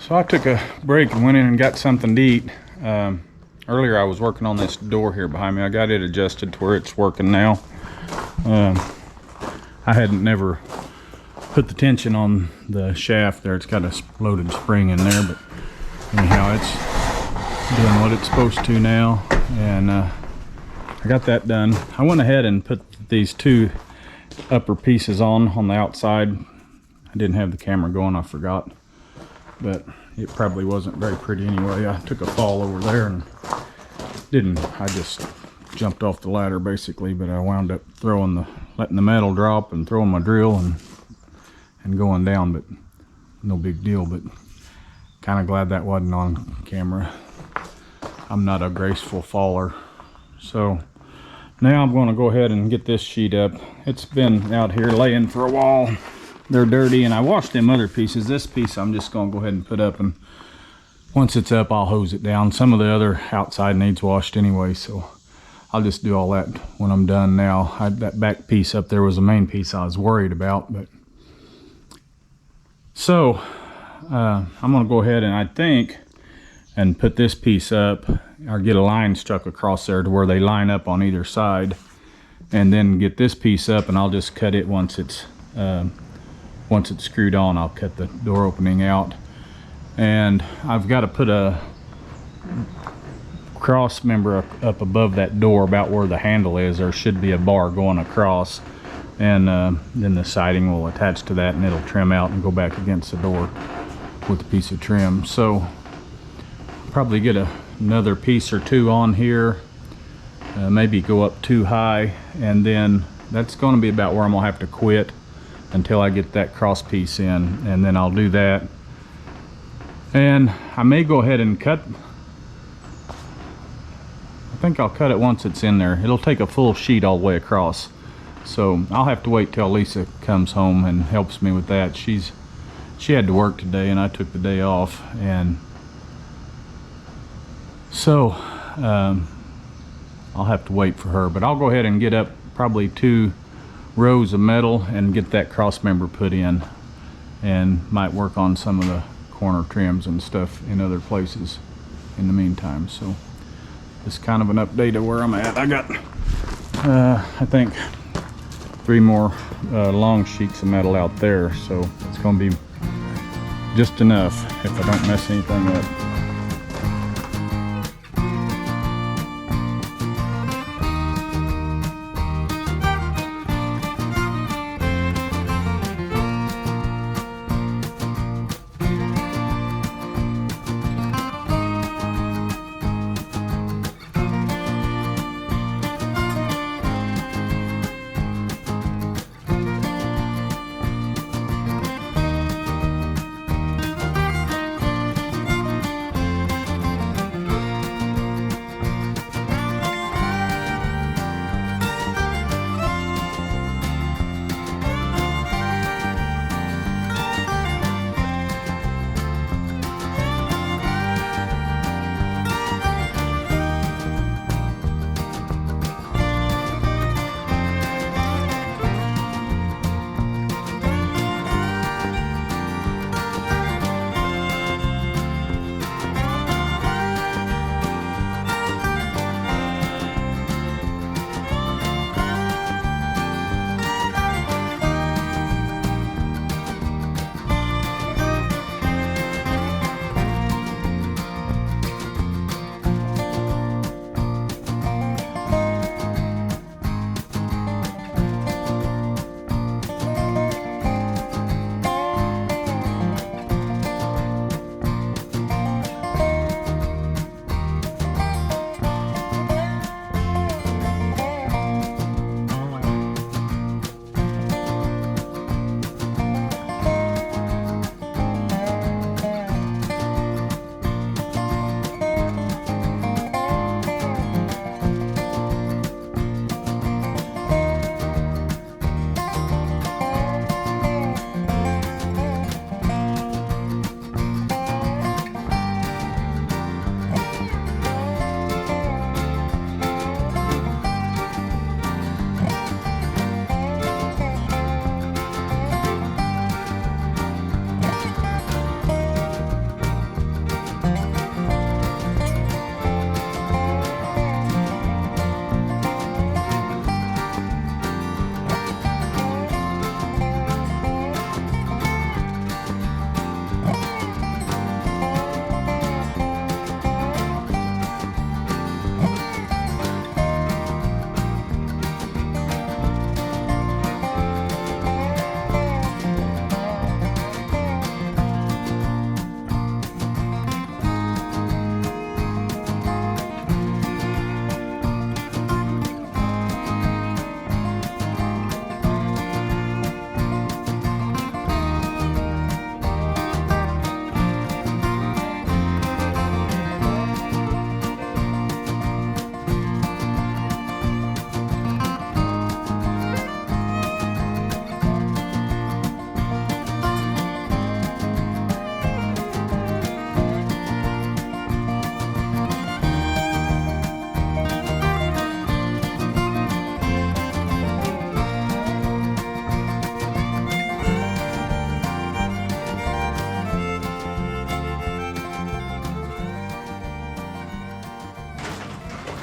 So I took a break and went in and got something to eat. Earlier I was working on this door here behind me. I got it adjusted to where it's working now. I hadn't never put the tension on the shaft there. It's got a loaded spring in there, but anyhow, it's doing what it's supposed to now. And I got that done. I went ahead and put these two upper pieces on the outside. I didn't have the camera going, I forgot. But it probably wasn't very pretty anyway. I took a fall over there and I just jumped off the ladder basically, but I wound up letting the metal drop and throwing my drill and going down, but no big deal. But kind of glad that wasn't on camera. I'm not a graceful faller. So now I'm going to go ahead and get this sheet up. It's been out here laying for a while. They're dirty, and I washed them other pieces. This piece I'm just going to go ahead and put up, and once it's up I'll hose it down. Some of the other outside needs washed anyway, so I'll just do all that when I'm done now. That back piece up there was the main piece I was worried about. But so I'm going to go ahead and put this piece up, or get a line struck across there to where they line up on either side, and then get this piece up, and I'll just cut it once it's screwed on. I'll cut the door opening out, and I've got to put a cross member up above that door about where the handle is. There should be a bar going across, and then the siding will attach to that, and it'll trim out and go back against the door with a piece of trim. So probably get another piece or two on here, maybe go up too high, and then that's going to be about where I'm gonna have to quit until I get that cross piece in, and then I'll do that. And I may go ahead and cut, I think I'll cut it once it's in there. It'll take a full sheet all the way across, so I'll have to wait till Lisa comes home and helps me with that. She had to work today and I took the day off, and so I'll have to wait for her. But I'll go ahead and get up probably 2 rows of metal and get that cross member put in, and might work on some of the corner trims and stuff in other places in the meantime. So it's kind of an update of where I'm at. I got I think 3 more long sheets of metal out there, so it's going to be just enough if I don't mess anything up.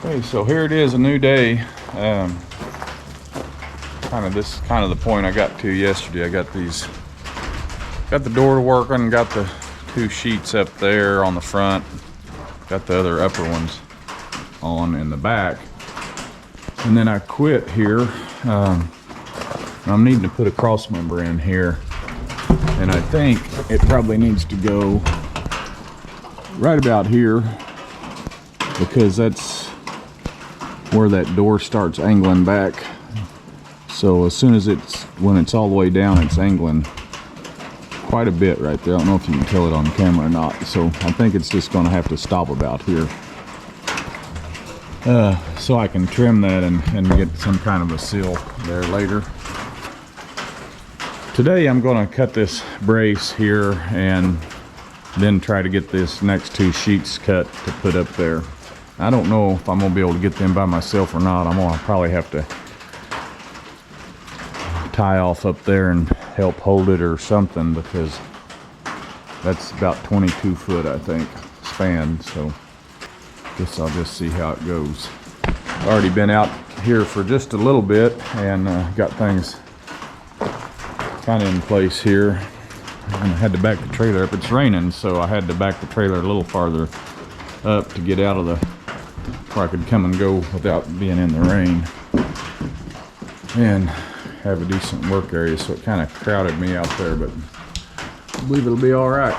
Okay, so here it is, a new day. This is kind of the point I got to yesterday. I got the door working, got the 2 sheets up there on the front, got the other upper ones on in the back, and then I quit here. I'm needing to put a cross member in here, and I think it probably needs to go right about here, because that's where that door starts angling back. So as soon as when it's all the way down, it's angling quite a bit right there. I don't know if you can tell it on camera or not. So I think it's just going to have to stop about here, so I can trim that and get some kind of a seal there later. Today I'm going to cut this brace here and then try to get this next 2 sheets cut to put up there. I don't know if I'm going to be able to get them by myself or not. I'm going to probably have to tie off up there and help hold it or something, because that's about 22 foot, I think, span. So guess I'll just see how it goes. I've already been out here for just a little bit and got things kind of in place here. And I had to back the trailer up. It's raining, so I had to back the trailer a little farther up to get out of where I could come and go without being in the rain and have a decent work area. So it kind of crowded me out there, but I believe it'll be all right.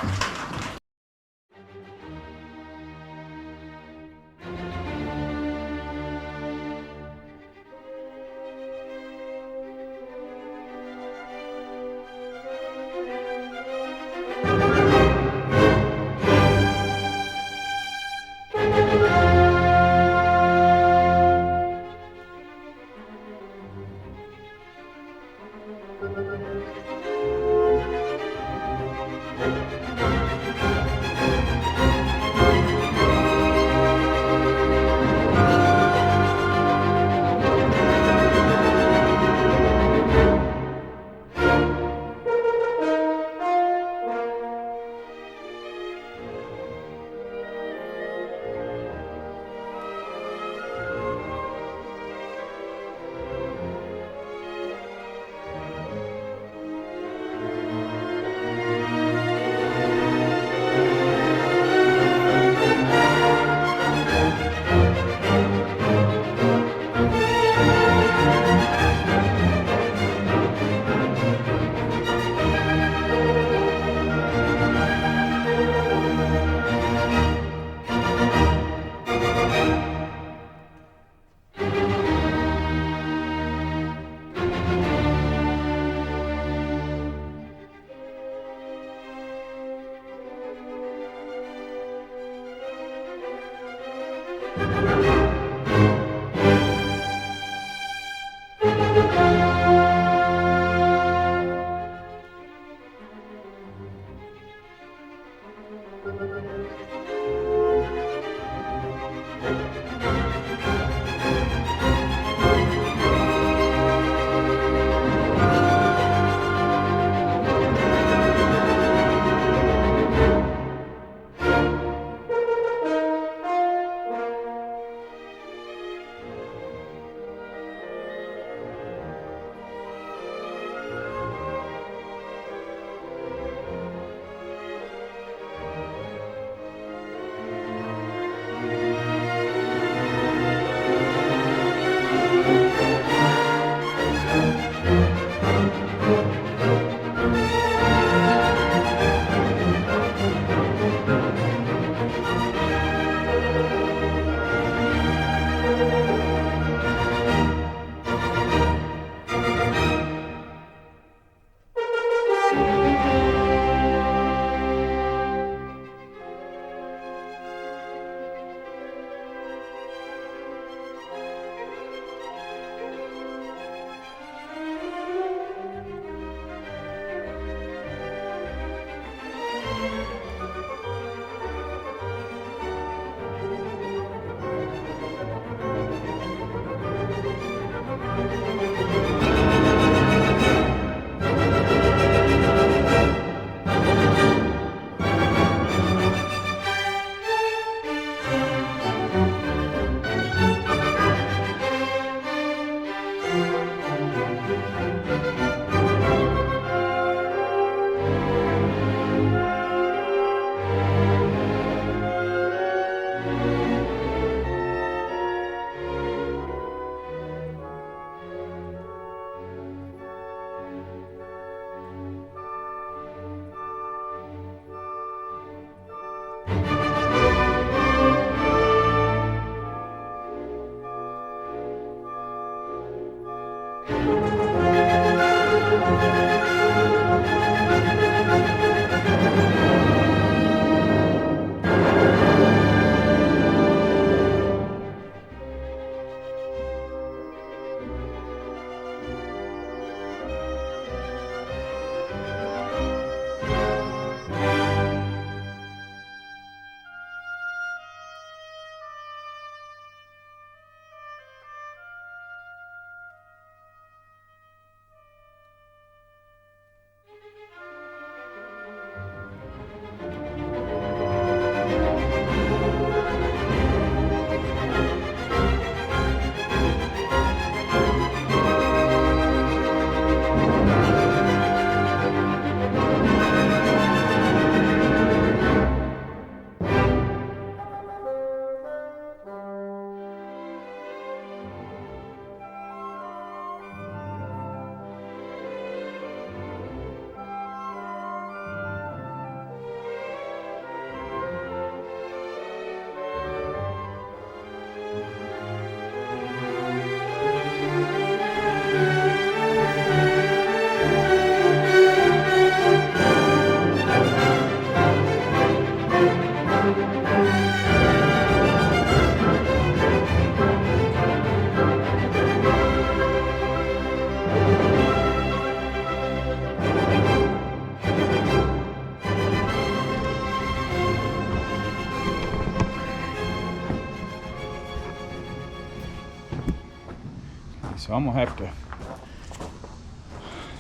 So I'm gonna have to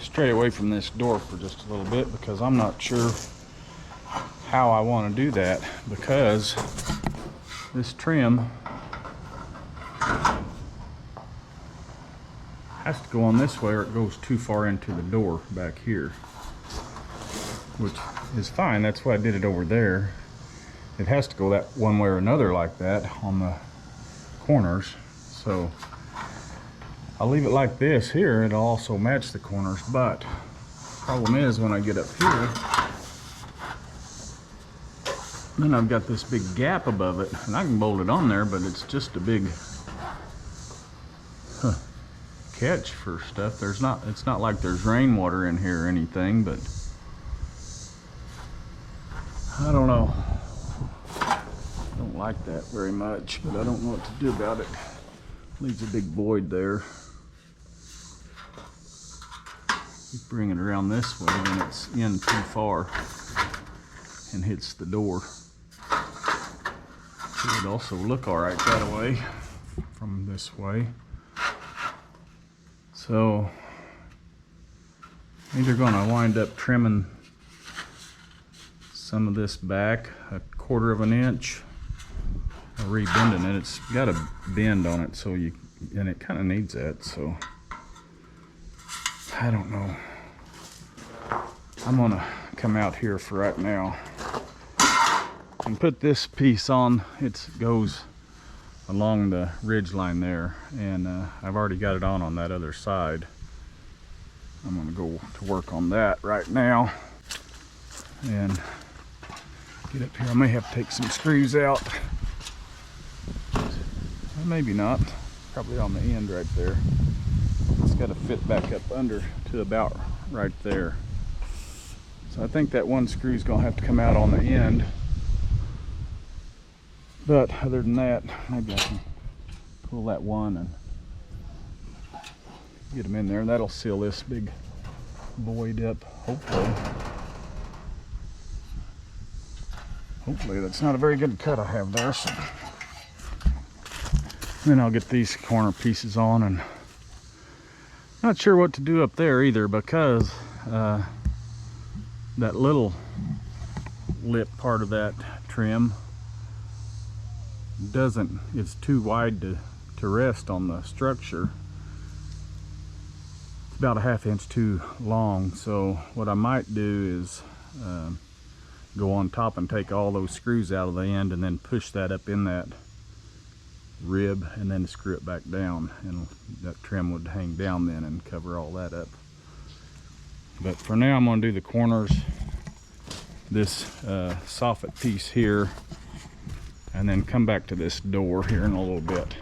stray away from this door for just a little bit because I'm not sure how I want to do that, because this trim has to go on this way or it goes too far into the door back here, which is fine. That's why I did it over there. It has to go that one way or another like that on the corners. So I'll leave it like this here. It'll also match the corners, but problem is when I get up here, then I've got this big gap above it, and I can bolt it on there, but it's just a big catch for stuff. It's not like there's rainwater in here or anything, but I don't know. I don't like that very much, but I don't know what to do about it. Leaves a big void there. You bring it around this way, then it's in too far and hits the door. It would also look all right that way from this way. So either gonna wind up trimming some of this back 1/4 of an inch, or rebending it. It's got a bend on it, so and it kind of needs that. So I don't know. I'm gonna come out here for right now and put this piece on. It goes along the ridge line there, and I've already got it on that other side. I'm gonna go to work on that right now and get up here. I may have to take some screws out. Maybe not. Probably on the end right there. It's got to fit back up under to about right there. So I think that one screw is going to have to come out on the end. But other than that, maybe I can pull that one and get them in there. That'll seal this big void up, hopefully. Hopefully that's not a very good cut I have there. So then I'll get these corner pieces on, and not sure what to do up there either, because that little lip part of that trim it's too wide to rest on the structure. It's about a 1/2 inch too long. So what I might do is go on top and take all those screws out of the end and then push that up in that rib and then screw it back down, and that trim would hang down then and cover all that up. But for now I'm going to do the corners, this soffit piece here, and then come back to this door here in a little bit.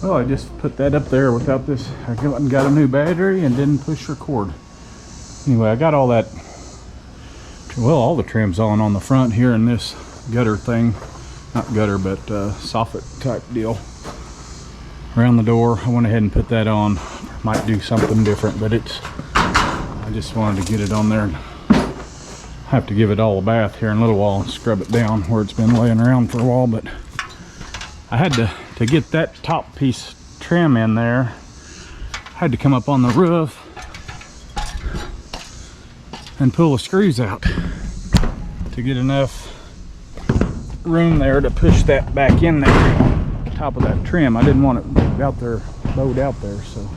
Well, I just put that up there without this. I got a new battery and didn't push record. Anyway, I got all that, well, all the trims on the front here in this gutter thing. Not gutter, but soffit type deal. Around the door, I went ahead and put that on. Might do something different, but I just wanted to get it on there. Have to give it all a bath here in a little while and scrub it down where it's been laying around for a while, but I had to get that top piece trim in there. I had to come up on the roof and pull the screws out to get enough room there to push that back in there on top of that trim. I didn't want it out there, bowed out there, so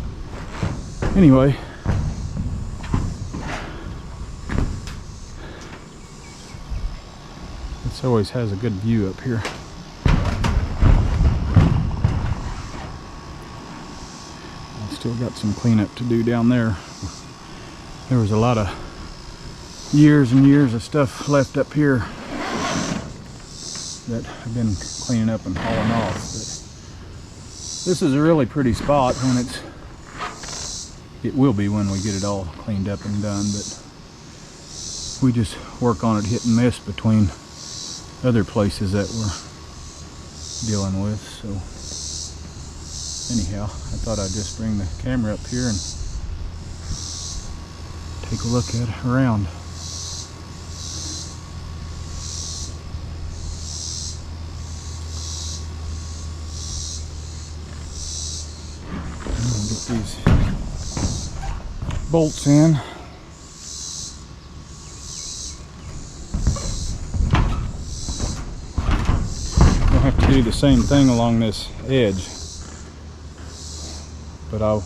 anyway. This always has a good view up here. I still got some cleanup to do down there. There was a lot of years and years of stuff left up here that I've been cleaning up and hauling off. But this is a really pretty spot when it will be when we get it all cleaned up and done, but we just work on it hit and miss between other places that we're dealing with. So anyhow, I thought I'd just bring the camera up here and take a look at it around. Get these bolts in. Have to do the same thing along this edge, but I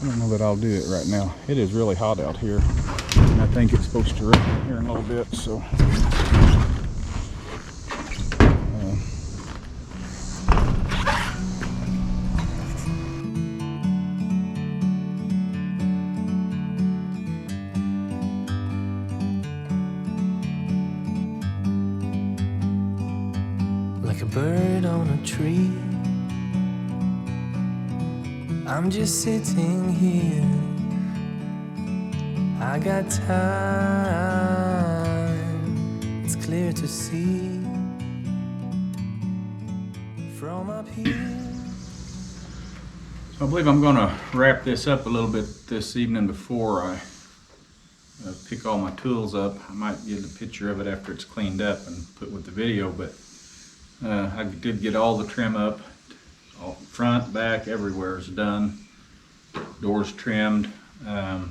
don't know that I'll do it right now. It is really hot out here, and I think it's supposed to rain here in a little bit, so like a bird on a tree, I'm just sitting here. I got time, it's clear to see from up here. So I believe I'm going to wrap this up a little bit this evening before I pick all my tools up. I might get a picture of it after it's cleaned up and put with the video, but I did get all the trim up, all front, back, everywhere is done. Doors trimmed. I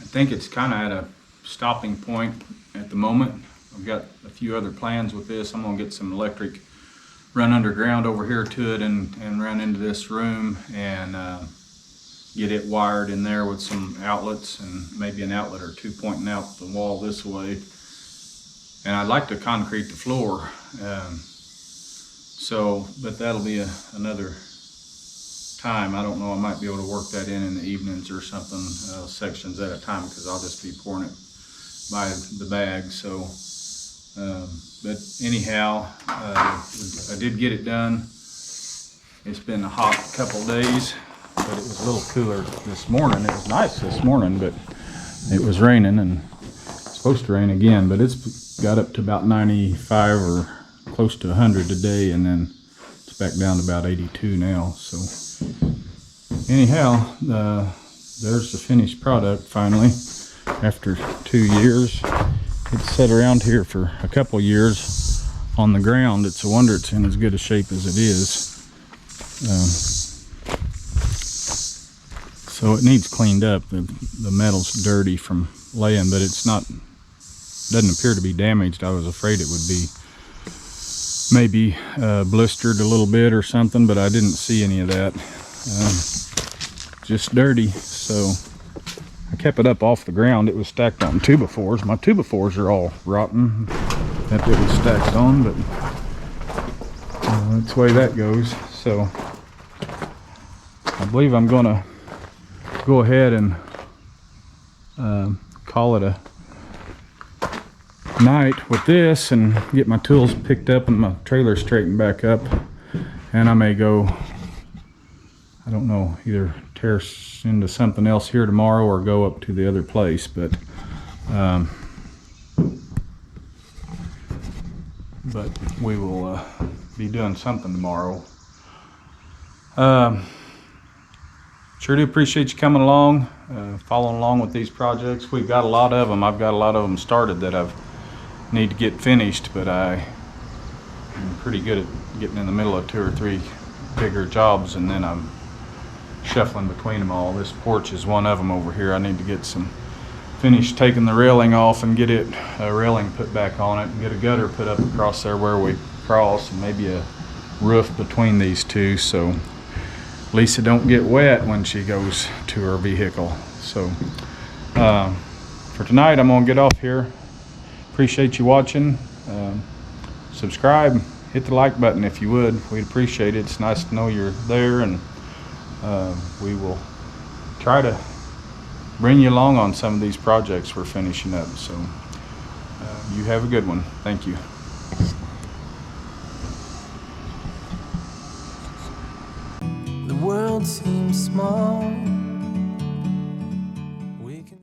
think it's kind of at a stopping point at the moment. I've got a few other plans with this. I'm going to get some electric run underground over here to it and run into this room and get it wired in there with some outlets and maybe an outlet or two pointing out the wall this way. And I'd like to concrete the floor, but that'll be another time. I don't know, I might be able to work that in the evenings or something, sections at a time, because I'll just be pouring it by the bag. So, but anyhow, I did get it done. It's been a hot couple days, but it was a little cooler this morning. It was nice this morning, but it was raining and it's supposed to rain again, but it's got up to about 95 or close to 100 today, and then it's back down to about 82 now. So anyhow, there's the finished product finally after 2 years. It's sat around here for a couple years on the ground. It's a wonder it's in as good a shape as it is. So it needs cleaned up. The metal's dirty from laying, but it's not, doesn't appear to be damaged. I was afraid it would be maybe blistered a little bit or something, but I didn't see any of that. Just dirty. So I kept it up off the ground. It was stacked on 2x4s. My 2x4s are all rotten that it was stacked on, but that's the way that goes. So I believe I'm gonna go ahead and call it a night with this and get my tools picked up and my trailer straightened back up. And I may go, I don't know, either tear into something else here tomorrow or go up to the other place. But we will be doing something tomorrow. Sure do appreciate you coming along, following along with these projects. We've got a lot of them. I've got a lot of them started that I need to get finished, but I'm pretty good at getting in the middle of 2 or 3 bigger jobs, and then I'm shuffling between them all. This porch is one of them over here. I need to get some finished taking the railing off and get a railing put back on it and get a gutter put up across there where we cross, and maybe a roof between these two, so Lisa don't get wet when she goes to her vehicle. So for tonight, I'm gonna get off here. Appreciate you watching. Subscribe, hit the like button if you would. We'd appreciate it. It's nice to know you're there, and we will try to bring you along on some of these projects we're finishing up. So you have a good one. Thank you. The world seems small